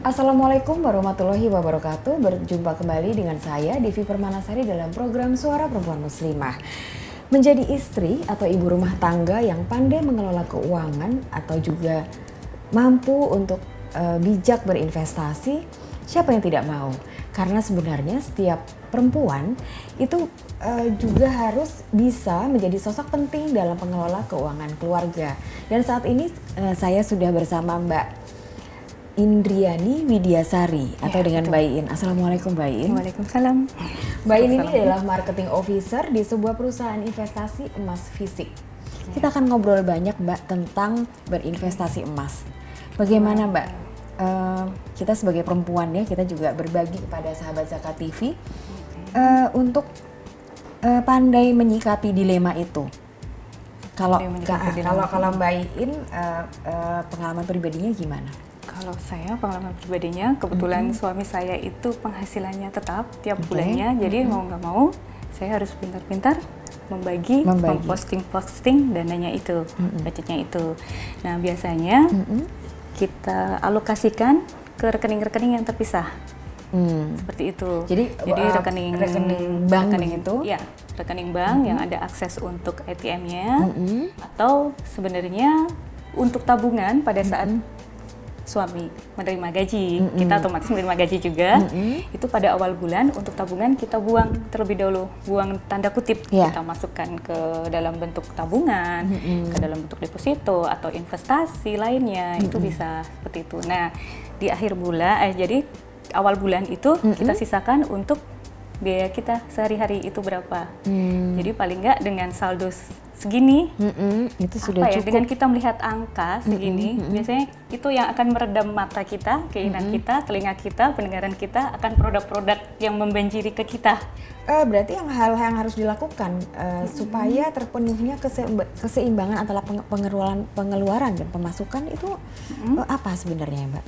Assalamualaikum warahmatullahi wabarakatuh. Berjumpa kembali dengan saya Devi Permanasari dalam program Suara Perempuan Muslimah. Menjadi istri atau ibu rumah tangga yang pandai mengelola keuangan atau juga mampu untuk bijak berinvestasi, siapa yang tidak mau? Karena sebenarnya setiap perempuan itu juga harus bisa menjadi sosok penting dalam pengelola keuangan keluarga. Dan saat ini saya sudah bersama Mbak Indriani Widiasari atau dengan Mbak In. Assalamualaikum Mbak In. Waalaikumsalam. Mbak In ini adalah marketing officer di sebuah perusahaan investasi emas fisik. Kita akan ngobrol banyak Mbak tentang berinvestasi emas. Bagaimana Mbak? Kita sebagai perempuan ya, kita juga berbagi kepada sahabat Zakat TV untuk pandai menyikapi dilema itu. Kalau Mbak In pengalaman pribadinya gimana? Kalau saya pengalaman pribadinya, kebetulan suami saya itu penghasilannya tetap tiap bulannya, jadi mau nggak mau saya harus pintar-pintar membagi. Memposting dananya itu, budgetnya itu. Nah biasanya kita alokasikan ke rekening-rekening yang terpisah. Seperti itu. Jadi rekening bank itu? Ya, rekening bank yang ada akses untuk ATM-nya, atau sebenarnya untuk tabungan pada saat suami menerima gaji, kita otomatis menerima gaji juga. Itu pada awal bulan untuk tabungan kita buang terlebih dahulu, buang tanda kutip, kita masukkan ke dalam bentuk tabungan, ke dalam bentuk deposito atau investasi lainnya, itu bisa seperti itu. Nah di akhir bulan, jadi awal bulan itu kita sisakan untuk biaya kita sehari-hari itu berapa. Jadi paling nggak dengan saldo segini, itu sudah cukup. Dengan kita melihat angka segini, biasanya itu yang akan meredam mata kita, keinginan kita, telinga kita, pendengaran kita akan produk-produk yang membanjiri ke kita. Berarti hal yang harus dilakukan supaya terpenuhnya keseimbangan antara pengeluaran dan pemasukan itu apa sebenarnya Mbak?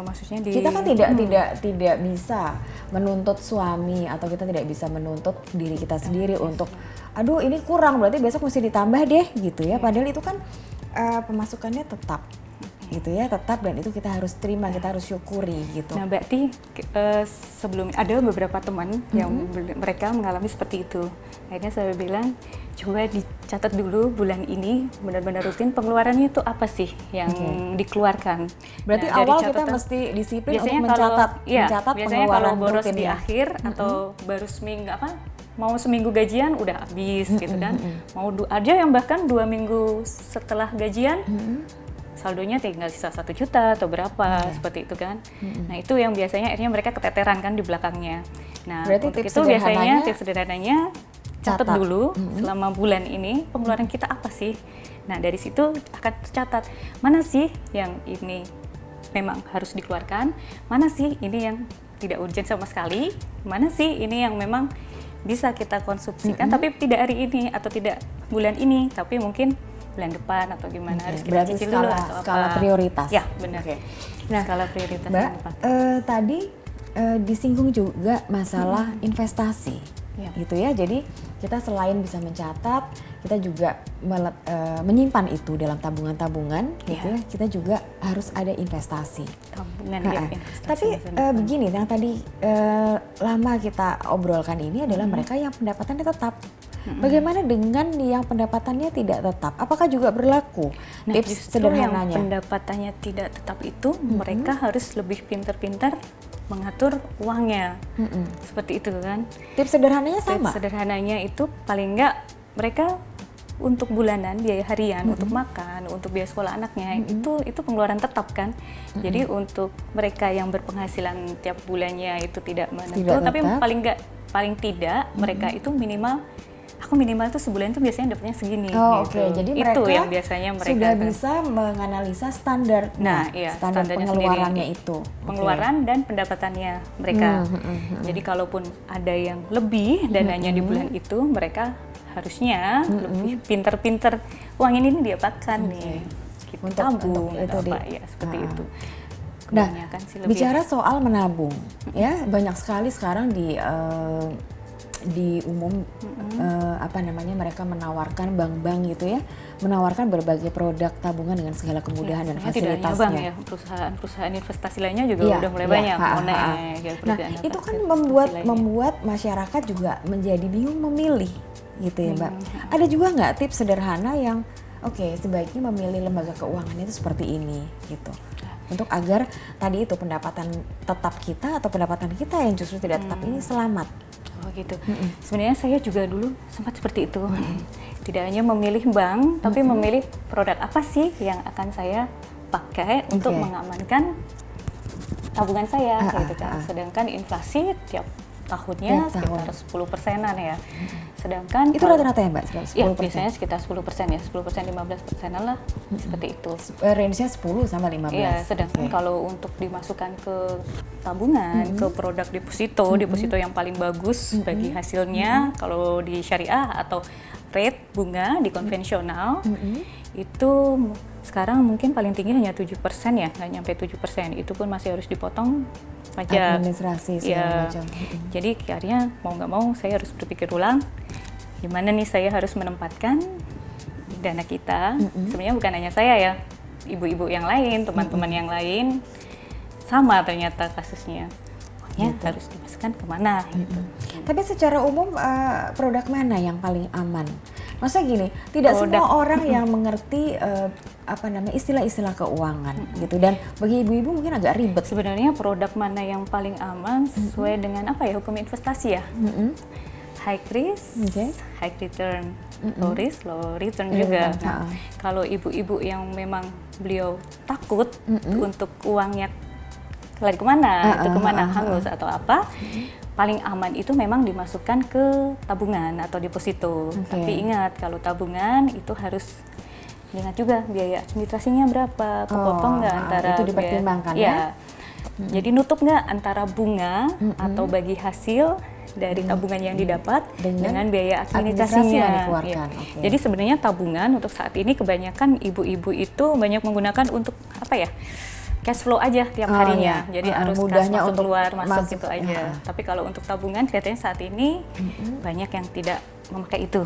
Maksudnya kita kan tidak bisa menuntut suami atau kita tidak bisa menuntut diri kita sendiri untuk aduh ini kurang berarti besok mesti ditambah deh gitu ya, padahal itu kan pemasukannya tetap gitu ya, tetap, dan itu kita harus terima, kita harus syukuri gitu. Nah berarti sebelum ada beberapa teman yang mereka mengalami seperti itu, akhirnya saya bilang coba dicatat dulu bulan ini benar-benar rutin pengeluarannya itu apa sih yang dikeluarkan. Berarti awal kita mesti disiplin untuk mencatat biasanya kalau boros di akhir atau baru seminggu mau seminggu gajian udah habis gitu kan, mau ada yang bahkan 2 minggu setelah gajian saldonya tinggal sisa 1 juta atau berapa, seperti itu kan. Nah itu yang biasanya akhirnya mereka keteteran kan di belakangnya. Nah berarti untuk itu biasanya tips sederhananya catat dulu selama bulan ini pengeluaran kita apa sih. Nah dari situ akan tercatat mana sih yang ini memang harus dikeluarkan, mana sih ini yang tidak urgent sama sekali, mana sih ini yang memang bisa kita konsumsikan tapi tidak hari ini atau tidak bulan ini tapi mungkin bulan depan atau gimana. Harus kita cicil dulu atau skala prioritas. Ya benar. Nah skala prioritas Mbak, tadi disinggung juga masalah investasi gitu ya, jadi kita selain bisa mencatat, kita juga menyimpan itu dalam tabungan-tabungan gitu ya, kita juga harus ada investasi. Investasi. Tapi begini, yang tadi lama kita obrolkan ini adalah mereka yang pendapatannya tetap. Bagaimana dengan yang pendapatannya tidak tetap? Apakah juga berlaku? Nah, tips sederhananya. Yang pendapatannya tidak tetap itu mereka harus lebih pintar-pintar mengatur uangnya. Seperti itu kan. Tips sederhananya sama? Tips sederhananya itu paling enggak mereka untuk bulanan, biaya harian, untuk makan, untuk biaya sekolah anaknya, itu pengeluaran tetap kan. Jadi untuk mereka yang berpenghasilan tiap bulannya itu tidak menentu, tapi paling tidak mereka itu minimal itu sebulan itu biasanya dapatnya segini. Oke. Jadi mereka itu yang biasanya mereka sudah bisa menganalisa standar pengeluarannya itu. Pengeluaran dan pendapatannya mereka. Jadi kalaupun ada yang lebih dananya di bulan itu, mereka harusnya lebih pinter-pinter uang ini diapakan nih. Kita tabung atau apa ya seperti itu. Nah, bicara soal menabung, ya banyak sekali sekarang di umum mereka menawarkan bank-bank gitu ya, menawarkan berbagai produk tabungan dengan segala kemudahan dan fasilitasnya. Tidak hanya bank ya, perusahaan investasi lainnya juga udah mulai banyak. Nah, itu kan membuat masyarakat juga menjadi bingung memilih gitu ya, Mbak. Ada juga nggak tips sederhana yang sebaiknya memilih lembaga keuangan itu seperti ini gitu, untuk agar tadi itu pendapatan tetap kita atau pendapatan kita yang justru tidak tetap ini selamat. Oh gitu. Sebenarnya saya juga dulu sempat seperti itu. Tidak hanya memilih bank, tapi memilih produk apa sih yang akan saya pakai untuk mengamankan tabungan saya, gitu kan. Sedangkan inflasi tiap tahunnya sekitar 10%-an ya. Sedangkan itu rata-rata ya, Mbak? 10%? Ya, biasanya sekitar 10% ya, 10% 15%-an lah, seperti itu. Range-nya 10 sama 15. Iya, sedangkan kalau untuk dimasukkan ke tabungan, ke produk deposito yang paling bagus bagi hasilnya, kalau di syariah atau rate bunga di konvensional, itu sekarang mungkin paling tinggi hanya 7% ya, nggak nyampe 7%. Itu pun masih harus dipotong pajak. Administrasi segala macam. Jadi akhirnya mau nggak mau saya harus berpikir ulang, gimana nih saya harus menempatkan dana kita. Sebenarnya bukan hanya saya ya, ibu-ibu yang lain, teman-teman yang lain, sama ternyata kasusnya. Harus dimasukkan kemana gitu. Tapi secara umum produk mana yang paling aman? Maksudnya gini, tidak semua orang yang mengerti istilah-istilah keuangan gitu, dan bagi ibu-ibu mungkin agak ribet. Sebenarnya produk mana yang paling aman sesuai dengan hukum investasi ya? High risk, high return, low risk, low return juga. Kalau ibu-ibu yang memang beliau takut untuk uangnya lari kemana, hangus atau apa, paling aman itu memang dimasukkan ke tabungan atau deposito. Tapi ingat, kalau tabungan itu harus ingat juga biaya administrasinya berapa, kepotong nggak antara itu dipertimbangkan ya. Jadi nutup nggak antara bunga atau bagi hasil dari tabungan yang didapat dengan biaya administrasinya. Ya. Jadi sebenarnya tabungan untuk saat ini kebanyakan ibu-ibu itu banyak menggunakan untuk cash flow aja tiap harinya. Jadi harus mudahnya masuk keluar masuk itu aja. Tapi kalau untuk tabungan kelihatannya saat ini banyak yang tidak memakai itu.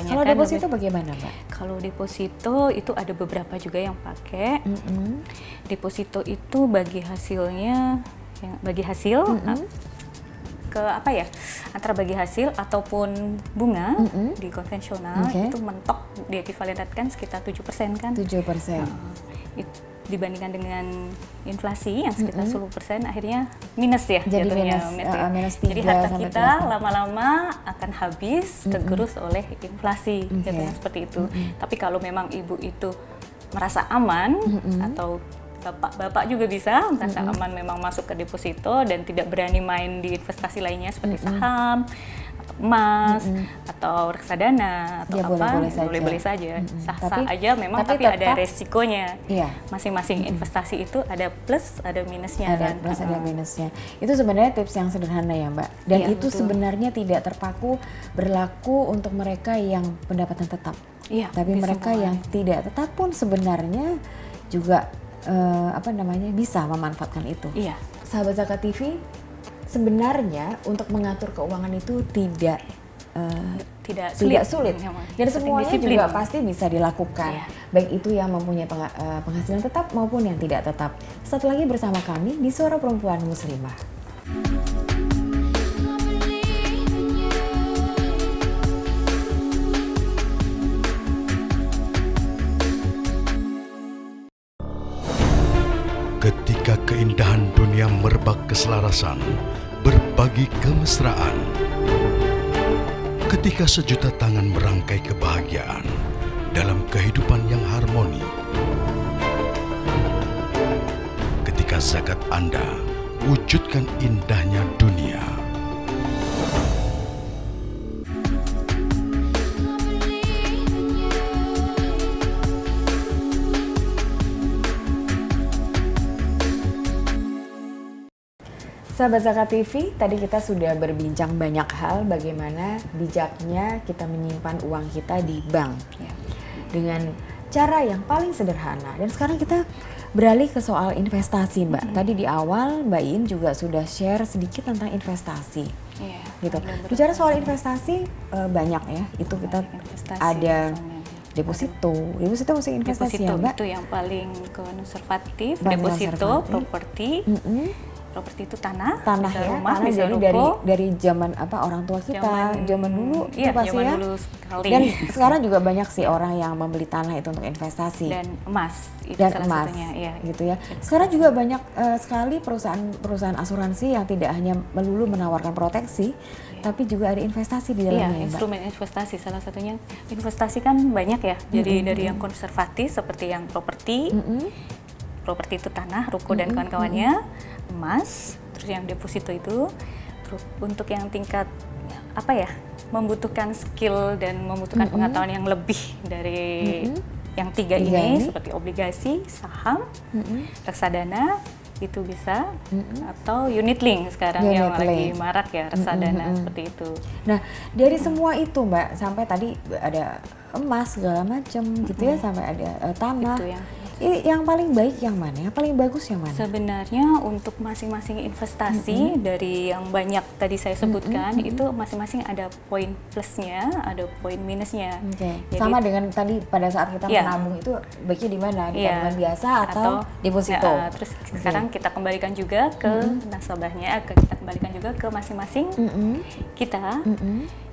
Kalau deposito bagaimana, Mbak? Kalau deposito itu ada beberapa juga yang pakai. Deposito itu bagi hasilnya, bagi hasil ke antara bagi hasil ataupun bunga di konvensional itu mentok diekuivalentatkan sekitar 7% kan? 7%. Dibandingkan dengan inflasi yang sekitar 10%, akhirnya minus ya. Jadi minus 3 Jadi harta kita lama-lama akan habis tergerus oleh inflasi, jadinya seperti itu. Tapi kalau memang ibu itu merasa aman, atau bapak juga bisa merasa aman memang masuk ke deposito dan tidak berani main di investasi lainnya seperti saham, emas, atau reksadana atau boleh-boleh saja. Sah-sah aja memang, tapi ada resikonya. Masing-masing investasi itu ada plus, ada minusnya. Ada plus, ada minusnya. Itu sebenarnya tips yang sederhana ya, Mbak. Dan itu sebenarnya tidak berlaku untuk mereka yang pendapatan tetap. Tapi mereka yang tidak tetap pun sebenarnya juga bisa memanfaatkan itu. Sahabat Zakat TV, sebenarnya untuk mengatur keuangan itu tidak sulit. Dan semuanya juga pasti bisa dilakukan. Baik itu yang mempunyai penghasilan tetap maupun yang tidak tetap. Satu lagi bersama kami di Suara Perempuan Muslimah. Ketika keindahan dunia merebak keselarasan, berbagi kemesraan. Ketika sejuta tangan merangkai kebahagiaan dalam kehidupan yang harmoni. Ketika zakat Anda wujudkan indahnya dunia. Sahabat Zakat TV, tadi kita sudah berbincang banyak hal bagaimana bijaknya kita menyimpan uang kita di bank dengan cara yang paling sederhana. Dan sekarang kita beralih ke soal investasi, Mbak. Tadi di awal Mbak In juga sudah share sedikit tentang investasi. gitu. Bicara soal investasi banyak ya, itu kita ada deposito masih investasi ya Mbak? Itu yang paling konservatif, deposito, properti. Properti itu tanah ya, rumah, tanah jadi dari zaman orang tua kita, zaman dulu itu pasti zaman ya. Dulu sekali. Dan sekarang juga banyak sih orang yang membeli tanah itu untuk investasi. Dan emas, itu dan salah emas, satunya, ya. Gitu ya. Sekarang juga banyak sekali perusahaan asuransi yang tidak hanya melulu menawarkan proteksi, tapi juga ada investasi di dalamnya. Instrumen investasi, salah satunya investasi kan banyak ya. Jadi dari yang konservatif seperti yang properti. Properti itu tanah, ruko dan kawan-kawannya, emas, terus yang deposito itu untuk yang tingkat membutuhkan skill dan membutuhkan pengetahuan yang lebih dari yang tiga ini seperti obligasi, saham, reksadana itu bisa, atau unit link sekarang yang lagi marak ya, reksadana seperti itu. Nah dari semua itu Mbak, sampai tadi ada emas segala macam gitu ya, sampai ada tanah. Itu yang paling baik yang mana? Yang paling bagus yang mana? Sebenarnya untuk masing-masing investasi dari yang banyak tadi saya sebutkan itu masing-masing ada poin plusnya, ada poin minusnya. Jadi, sama dengan tadi pada saat kita menabung itu baiknya di mana? Di tabungan biasa atau deposito? Terus sekarang kita kembalikan juga ke nasabahnya, kita kembalikan juga ke masing-masing kita.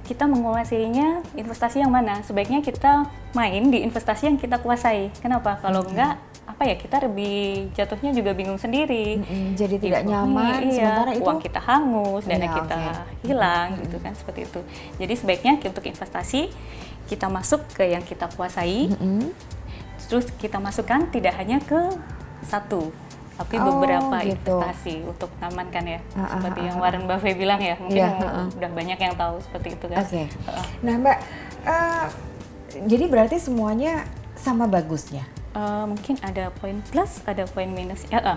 Kita menguasainya investasi yang mana? Sebaiknya kita main di investasi yang kita kuasai. Kenapa? Kalau enggak, kita lebih jatuhnya juga bingung sendiri. Jadi tidak nyaman, sementara itu uang kita hangus, dana kita hilang, gitu kan, seperti itu. Jadi sebaiknya untuk investasi kita masuk ke yang kita kuasai, terus kita masukkan tidak hanya ke satu, tapi beberapa investasi untuk mengamankan ya, seperti yang Warren Buffett bilang ya, mungkin udah banyak yang tahu seperti itu kan. Nah Mbak, jadi berarti semuanya sama bagusnya? Mungkin ada poin plus, ada poin minus, ada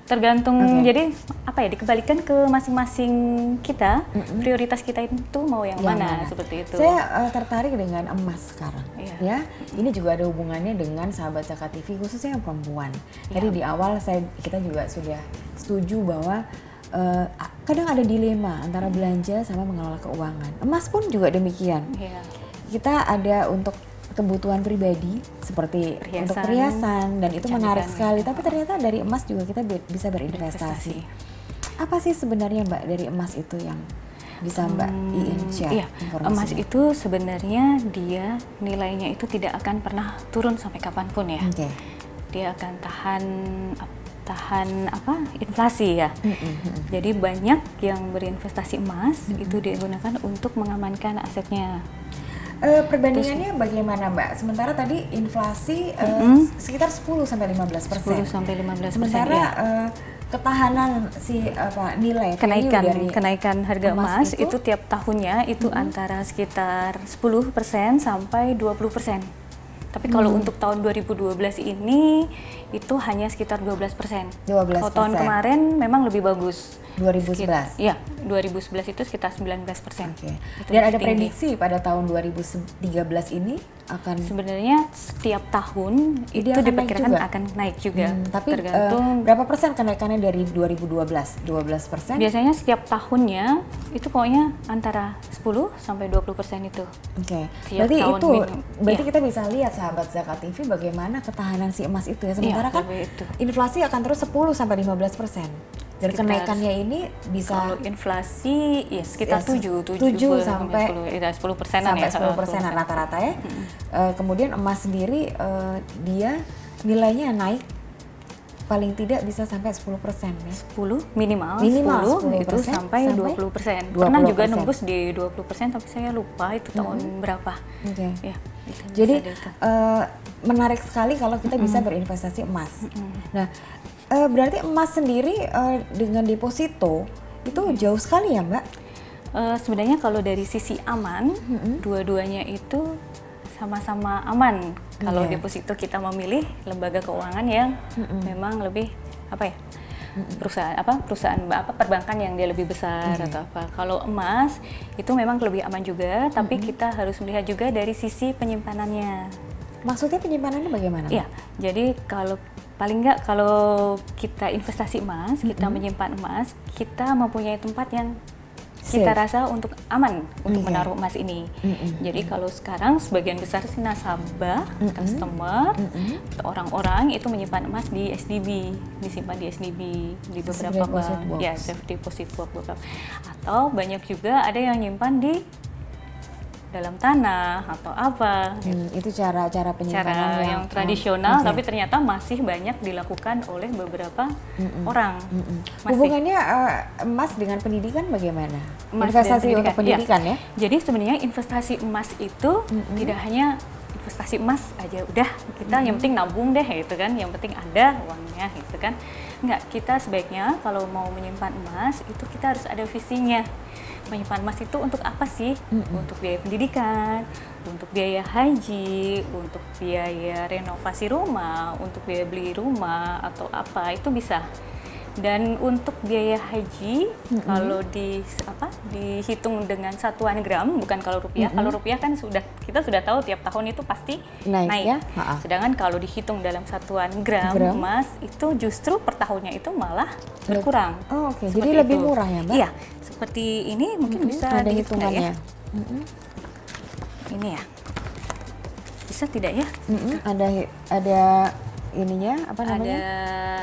tergantung. Jadi dikembalikan ke masing-masing kita, prioritas kita itu mau yang mana, seperti itu. Saya tertarik dengan emas sekarang, ya. Ini juga ada hubungannya dengan sahabat Zakat TV, khususnya yang perempuan. Jadi di awal kita juga sudah setuju bahwa kadang ada dilema antara belanja sama mengelola keuangan. Emas pun juga demikian. Kita ada untuk kebutuhan pribadi seperti untuk perhiasan dan itu menarik sekali. Tapi ternyata dari emas juga kita bisa berinvestasi. Apa sih sebenarnya Mbak dari emas itu yang bisa Mbak Iin share informasinya? Emas itu sebenarnya dia nilainya itu tidak akan pernah turun sampai kapanpun ya. Dia akan tahan inflasi ya. Jadi banyak yang berinvestasi emas itu digunakan untuk mengamankan asetnya. Perbandingannya bagaimana Mbak? Sementara tadi inflasi sekitar 10-15%. 10-15%. Sementara ketahanan nilai kenaikan harga emas itu tiap tahunnya itu antara sekitar 10% sampai 20%. Tapi kalau untuk tahun 2012 ini itu hanya sekitar 12%. Kalau tahun kemarin memang lebih bagus. 2011? Iya, 2011 itu sekitar 19%. Dan ada prediksi pada tahun 2013 ini akan? Sebenarnya setiap tahun itu diperkirakan akan naik juga. Tapi tergantung berapa persen kenaikannya dari 2012? 12%? Biasanya setiap tahunnya itu pokoknya antara 10 sampai 20% itu. Berarti kita bisa lihat sahabat Zakat TV bagaimana ketahanan si emas itu ya. Sementara kan inflasi akan terus 10 sampai 15%. Dan kenaikannya ini bisa kalau inflasi sekitar 7 sampai 10%-an rata-rata ya. Kemudian emas sendiri dia nilainya naik paling tidak bisa sampai 10% ya. 10 minimal 10 itu sampai 20%. Pernah juga nembus di 20%, tapi saya lupa itu tahun berapa. Jadi menarik sekali kalau kita bisa berinvestasi emas. Nah, berarti emas sendiri dengan deposito itu jauh sekali ya Mbak? Sebenarnya kalau dari sisi aman, dua-duanya itu sama-sama aman. Kalau deposito kita memilih lembaga keuangan yang memang lebih perusahaan perbankan yang dia lebih besar atau apa. Kalau emas itu memang lebih aman juga, tapi kita harus melihat juga dari sisi penyimpanannya. Maksudnya penyimpanannya bagaimana? Iya, jadi paling nggak kalau kita investasi emas, kita menyimpan emas, kita mempunyai tempat yang kita rasa untuk aman untuk menaruh emas ini. Jadi kalau sekarang sebagian besar sih nasabah, customer, orang-orang itu menyimpan emas di SDB, disimpan di SDB di beberapa bank, ya safe deposit box beberapa. Atau banyak juga ada yang nyimpan di dalam tanah atau apa. Itu cara penyimpanan yang tradisional, tapi ternyata masih banyak dilakukan oleh beberapa orang. Hubungannya emas dengan pendidikan bagaimana? Investasi untuk pendidikan ya? Jadi sebenarnya investasi emas itu tidak hanya investasi emas aja, udah kita yang penting nabung deh gitu kan, yang penting ada uangnya gitu kan. Enggak, kita sebaiknya kalau mau menyimpan emas itu kita harus ada visinya. Menyimpan emas itu untuk apa sih? Untuk biaya pendidikan, untuk biaya haji, untuk biaya renovasi rumah, untuk biaya beli rumah atau apa, itu bisa. Dan untuk biaya haji kalau dihitung dengan satuan gram, bukan kalau rupiah. Kalau rupiah kan kita sudah tahu tiap tahun itu pasti naik. Ya? Sedangkan kalau dihitung dalam satuan gram emas itu justru per tahunnya itu malah berkurang. Oh, oke. Jadi lebih murah ya, Mbak? Iya, seperti ini mungkin bisa ada hitungannya. Ya? Ini ya, bisa tidak ya? Ada ininya apa namanya?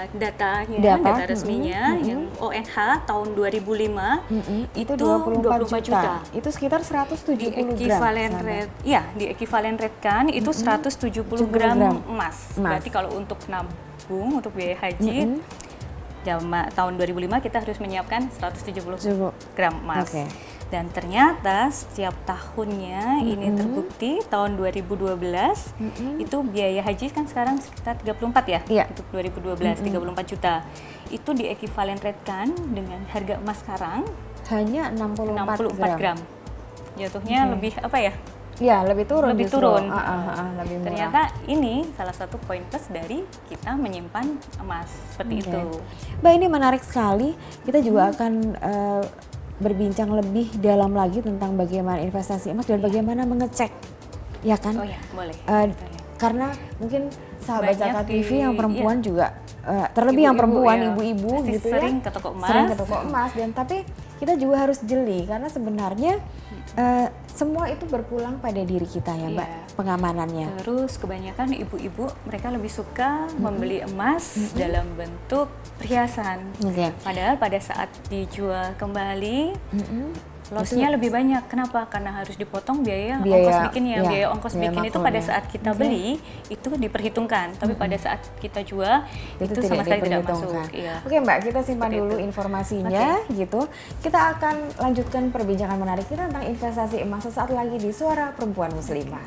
Ada data resminya yang ONH tahun 2005 itu 24 juta. Itu sekitar 170 gram. Di equivalent rate kan itu 170 gram emas. Berarti kalau untuk nabung untuk biaya haji tahun 2005 kita harus menyiapkan 170 gram emas. Dan ternyata setiap tahunnya ini terbukti tahun 2012 itu biaya haji kan sekarang sekitar 34 ya, untuk 2012 34 juta. Itu di equivalent rate kan dengan harga emas sekarang hanya 64 gram. Jatuhnya lebih apa ya? Ya, lebih turun. Lebih turun. Lebih murah. Ternyata ini salah satu poin plus dari kita menyimpan emas seperti itu. Mbak, ini menarik sekali. Kita juga akan berbincang lebih dalam lagi tentang bagaimana investasi emas dan bagaimana mengecek, ya kan? Oh ya, boleh. Karena mungkin sahabat Zakat TV yang perempuan juga, terlebih yang perempuan, ibu-ibu gitu ya, sering ke toko emas. Sering ke toko emas, dan tapi kita juga harus jeli karena sebenarnya semua itu berpulang pada diri kita ya, Mbak, pengamanannya. Terus kebanyakan ibu-ibu mereka lebih suka membeli emas dalam bentuk perhiasan. Padahal pada saat dijual kembali, lossnya lebih banyak. Kenapa? Karena harus dipotong biaya ongkos bikinnya. Biaya ongkos bikin itu pada saat kita beli itu diperhitungkan, tapi pada saat kita jual itu sama sekali tidak masuk. Oke, Mbak, kita simpan dulu informasinya gitu. Kita akan lanjutkan perbincangan menarik kita tentang investasi emas sesaat lagi di Suara Perempuan Muslimah.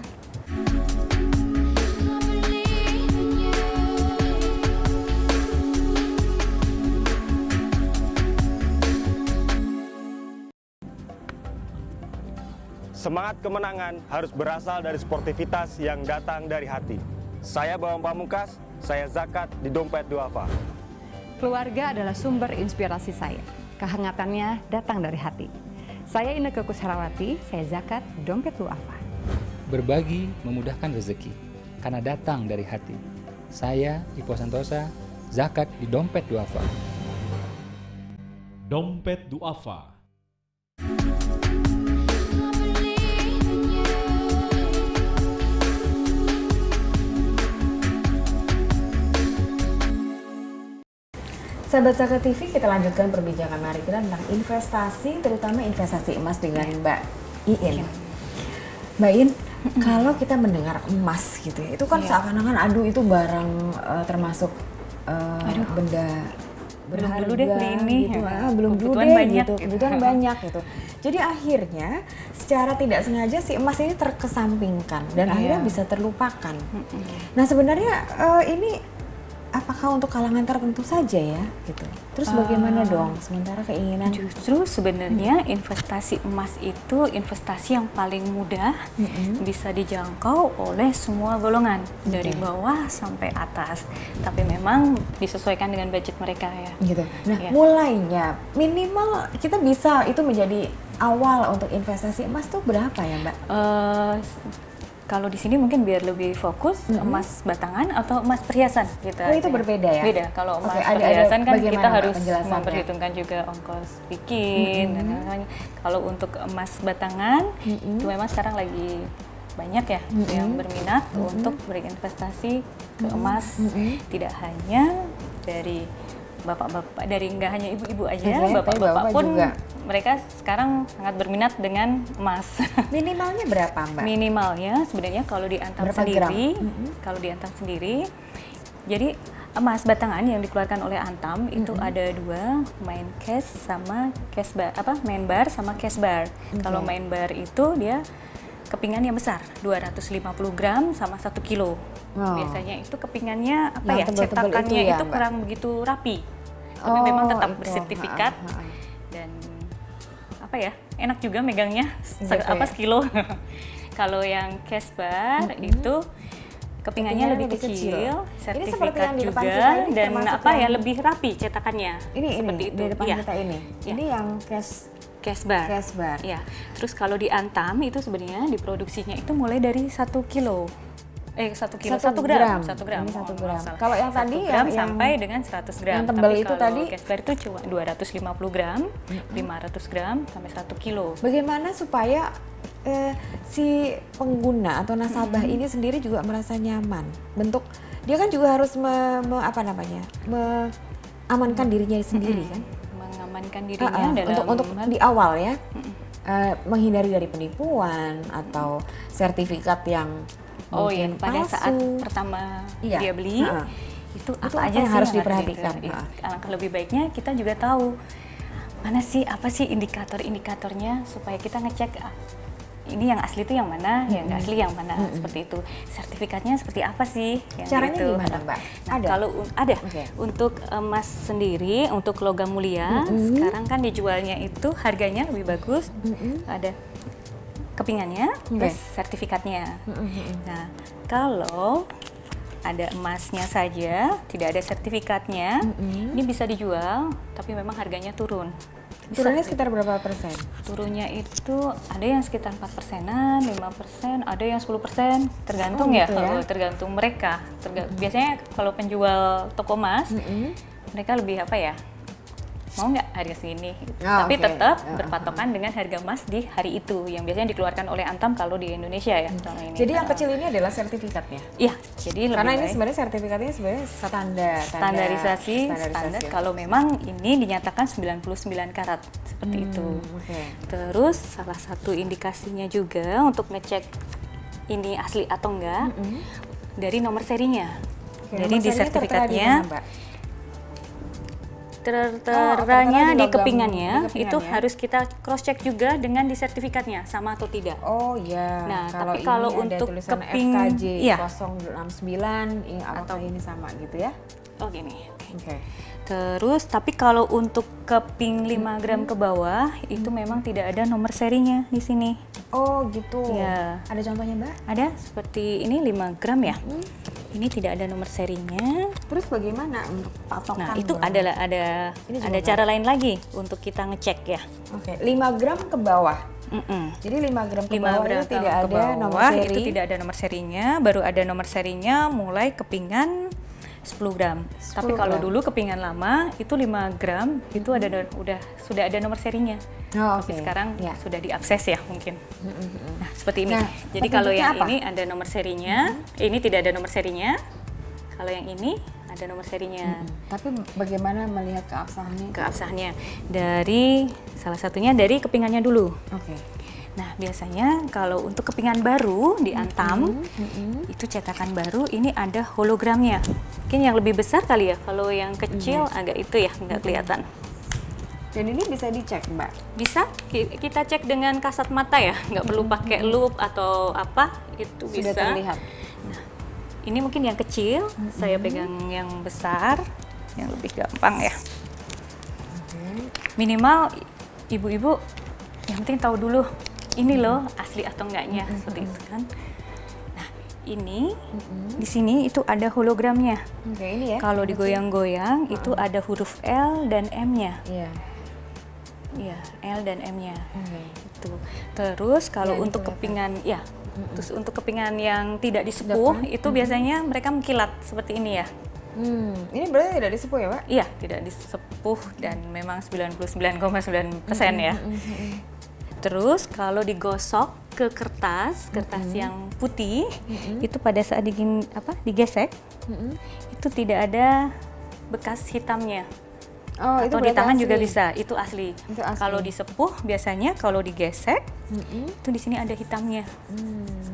Semangat kemenangan harus berasal dari sportivitas yang datang dari hati. Saya Bambang Pamungkas, saya zakat di Dompet Duafa. Keluarga adalah sumber inspirasi saya. Kehangatannya datang dari hati. Saya Inneke Koesherawati, saya zakat di Dompet Duafa. Berbagi memudahkan rezeki, karena datang dari hati. Saya Ipo Santosa, zakat di Dompet Duafa. Dompet Duafa. Sahabat Zakat TV, kita lanjutkan perbincangan menarik kita tentang investasi, terutama investasi emas dengan Mbak Iin. Mbak Iin, kalau kita mendengar emas gitu ya, itu kan seakan-akan aduh itu barang termasuk benda berharga, belum dulu deh beli ini, gitu. Belum dulu deh gitu, kebutuhan banyak gitu. Jadi akhirnya secara tidak sengaja si emas ini terkesampingkan dan akhirnya bisa terlupakan. Nah sebenarnya ini apakah untuk kalangan tertentu saja ya gitu? Terus bagaimana dong sementara keinginan? Justru sebenarnya investasi emas itu investasi yang paling mudah bisa dijangkau oleh semua golongan dari bawah sampai atas. Tapi memang disesuaikan dengan budget mereka ya. Gitu. Nah mulainya minimal kita bisa itu menjadi awal untuk investasi emas tuh berapa ya, Mbak? Kalau di sini mungkin biar lebih fokus emas batangan atau emas perhiasan gitu. Oh, itu berbeda ya? Beda. Kalau emas ada perhiasan kan bagaimana, kita Mbak, harus penjelasannya? memperhitungkan juga ongkos bikin dan lain-lain. Kalau untuk emas batangan itu memang sekarang lagi banyak ya yang berminat untuk berinvestasi ke emas. Tidak hanya dari bapak-bapak, dari nggak hanya ibu-ibu aja, bapak-bapak pun juga. Mereka sekarang sangat berminat dengan emas. Minimalnya berapa, Mbak? Minimalnya sebenarnya kalau di Antam sendiri, jadi emas batangan yang dikeluarkan oleh Antam itu ada dua, main cash sama cash bar, main bar sama cash bar. Kalau main bar itu dia kepingan yang besar, 250 gram sama 1 kilo. Biasanya itu kepingannya cetakannya itu kurang begitu rapi. Tapi memang tetap bersertifikat dan enak juga megangnya, sekilo. Kalau yang cash bar itu kepingannya lebih kecil, sertifikat juga dan lebih rapi cetakannya. Ini seperti itu. Di depan kita ini. Ya. Ini yang cash bar. Ya. Terus kalau di Antam itu sebenarnya diproduksinya itu mulai dari 1 kilo. 1 gram. Kalau yang tadi yang sampai dengan 100 gram. Yang tebal itu kalau tadi cash bar itu cuma 250 gram, 500 gram sampai 1 kilo. Bagaimana supaya si pengguna atau nasabah ini sendiri juga merasa nyaman? Bentuk dia kan juga harus mengamankan dirinya sendiri kan? Mengamankan dirinya dalam untuk di awal ya. Menghindari dari penipuan atau sertifikat yang pada saat pertama dia beli itu apa aja yang sih harus diperhatikan. Alangkah lebih baiknya kita juga tahu apa sih indikator-indikatornya supaya kita ngecek ini yang asli itu yang mana, yang nggak asli yang mana, seperti itu. Sertifikatnya seperti apa sih? Caranya gimana, Mbak? Kalau ada untuk emas sendiri, untuk logam mulia, sekarang kan dijualnya itu harganya lebih bagus, ada kepingannya plus sertifikatnya. Nah, kalau ada emasnya saja, tidak ada sertifikatnya, ini bisa dijual, tapi memang harganya turun. Turunnya sekitar berapa persen? Turunnya itu ada yang sekitar 4%-an, 5%, ada yang 10%, tergantung tergantung mereka. Biasanya kalau penjual toko emas, mereka lebih mau nggak harga segini, tapi tetap berpatokan dengan harga emas di hari itu yang biasanya dikeluarkan oleh Antam kalau di Indonesia ya. Jadi yang kecil ini adalah sertifikatnya? Iya, jadi karena ini sebenarnya sertifikatnya standarisasi. Kalau memang ini dinyatakan 99 karat seperti itu. Terus salah satu indikasinya juga untuk ngecek ini asli atau enggak dari nomor serinya. Jadi di sertifikatnya tertera di kepingannya itu harus kita cross check juga dengan di sertifikatnya sama atau tidak. Oh iya. Nah, tapi kalau untuk keping FKJ 069 atau ini sama gitu ya. Oh gini. Terus tapi kalau untuk keping 5 gram ke bawah itu memang tidak ada nomor serinya di sini. Oh gitu. Ya. Ada contohnya, Mbak? Ada, seperti ini 5 gram ya. Ini tidak ada nomor serinya. Terus bagaimana untuk patokan? Nah, itu ada cara lain lagi untuk kita ngecek ya. 5 gram ke bawah. Jadi 5 gram ke bawah itu tidak ada nomor seri. Itu tidak ada nomor serinya, baru ada nomor serinya mulai kepingan 10 gram. Tapi kalau dulu kepingan lama itu 5 gram itu sudah ada nomor serinya. Tapi sekarang sudah diakses ya mungkin. Nah, seperti ini. Jadi kalau yang ini ada nomor serinya, ini tidak ada nomor serinya. Kalau yang ini ada nomor serinya. Tapi bagaimana melihat keabsahannya? Keabsahannya dari salah satunya dari kepingannya dulu. Nah, biasanya kalau untuk kepingan baru di Antam, itu cetakan baru, ini ada hologramnya. Mungkin yang lebih besar kali ya, kalau yang kecil agak itu ya, nggak kelihatan. Dan ini bisa dicek, Mbak? Bisa, kita cek dengan kasat mata ya, nggak perlu pakai loop atau apa, itu bisa. Sudah terlihat. Nah, ini mungkin yang kecil, saya pegang yang besar, yang lebih gampang ya. Minimal ibu-ibu yang penting tahu dulu, ini loh asli atau enggaknya, seperti itu kan. Nah, ini di sini itu ada hologramnya. Ini ya. Kalau digoyang-goyang itu ada huruf L dan M-nya. Iya, L dan M-nya. gitu. Terus kalau untuk kepingan ya, terus untuk kepingan yang tidak disepuh itu biasanya mereka mengkilat seperti ini ya. Ini berarti tidak disepuh ya, Pak? Iya, tidak disepuh dan memang 99,9% ya. Terus kalau digosok ke kertas yang putih, itu pada saat digesek, itu tidak ada bekas hitamnya. Oh, atau itu di tangan asli. juga bisa, itu asli. Kalau disepuh biasanya kalau digesek, itu di sini ada hitamnya.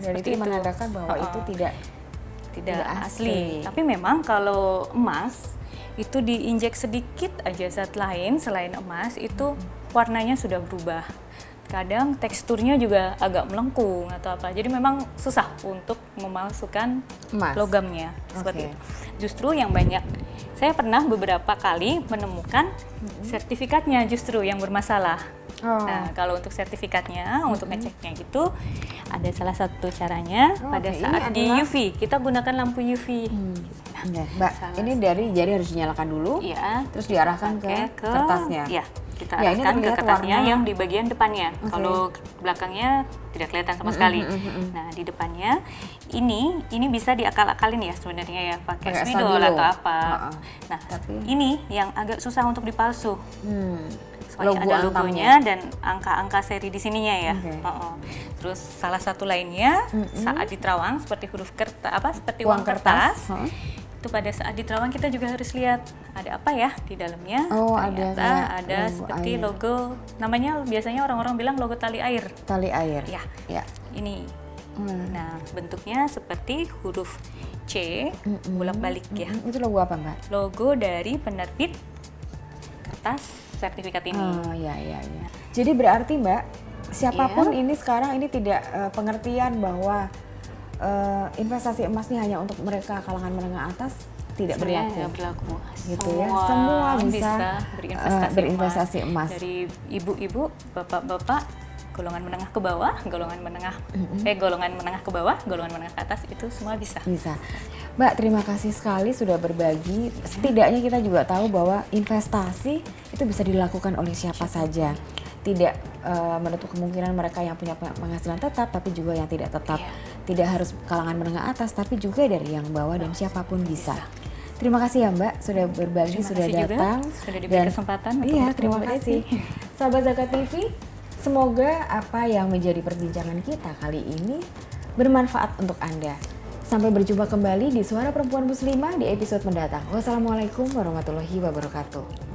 Dan itu menandakan bahwa itu tidak asli. Tapi memang kalau emas itu diinjek sedikit aja zat lain selain emas, itu warnanya sudah berubah. Kadang teksturnya juga agak melengkung atau apa. Jadi memang susah untuk memalsukan logamnya seperti itu. Justru yang banyak, saya pernah beberapa kali menemukan sertifikatnya justru yang bermasalah. Nah, kalau untuk sertifikatnya, untuk ngeceknya gitu, ada salah satu caranya pada saat di UV. Kita gunakan lampu UV. Mbak, ini jadi harus dinyalakan dulu, terus diarahkan ke kertasnya. Iya, kita arahkan ke kertasnya yang di bagian depannya. Kalau belakangnya tidak kelihatan sama sekali. Nah, di depannya ini bisa diakal-akalin ya sebenarnya ya, pakai spidol atau apa. Nah, ini yang agak susah untuk dipalsu. Soalnya ada logonya dan angka-angka seri di sininya ya. Terus salah satu lainnya saat diterawang seperti huruf kertas, seperti uang kertas. Itu pada saat diterawang kita juga harus lihat ada apa ya di dalamnya. Ternyata ada seperti logo, namanya biasanya orang-orang bilang logo tali air. Tali air. Ya. Ini. Nah, bentuknya seperti huruf C bolak-balik ya. Itu logo apa, Mbak? Logo dari penerbit kertas sertifikat ini. Iya. Jadi berarti, Mbak, siapapun ini sekarang ini tidak pengertian bahwa investasi emas ini hanya untuk mereka kalangan menengah atas, tidak berlaku. Tidak berlaku. Gitu ya. Semua bisa berinvestasi emas. Dari ibu-ibu, bapak-bapak, golongan menengah ke bawah, golongan menengah ke bawah, golongan menengah ke atas, itu semua bisa. Bisa. Mbak, terima kasih sekali sudah berbagi. Setidaknya kita juga tahu bahwa investasi itu bisa dilakukan oleh siapa saja. Tidak menutup kemungkinan mereka yang punya penghasilan tetap, tapi juga yang tidak tetap. Tidak harus kalangan menengah atas, tapi juga dari yang bawah dan siapapun bisa. Terima kasih ya Mbak, sudah berbagi, sudah datang. Sudah diberi kesempatan. Terima kasih. Sahabat Zakat TV, semoga apa yang menjadi perbincangan kita kali ini bermanfaat untuk Anda. Sampai berjumpa kembali di Suara Perempuan Muslimah di episode mendatang. Wassalamualaikum warahmatullahi wabarakatuh.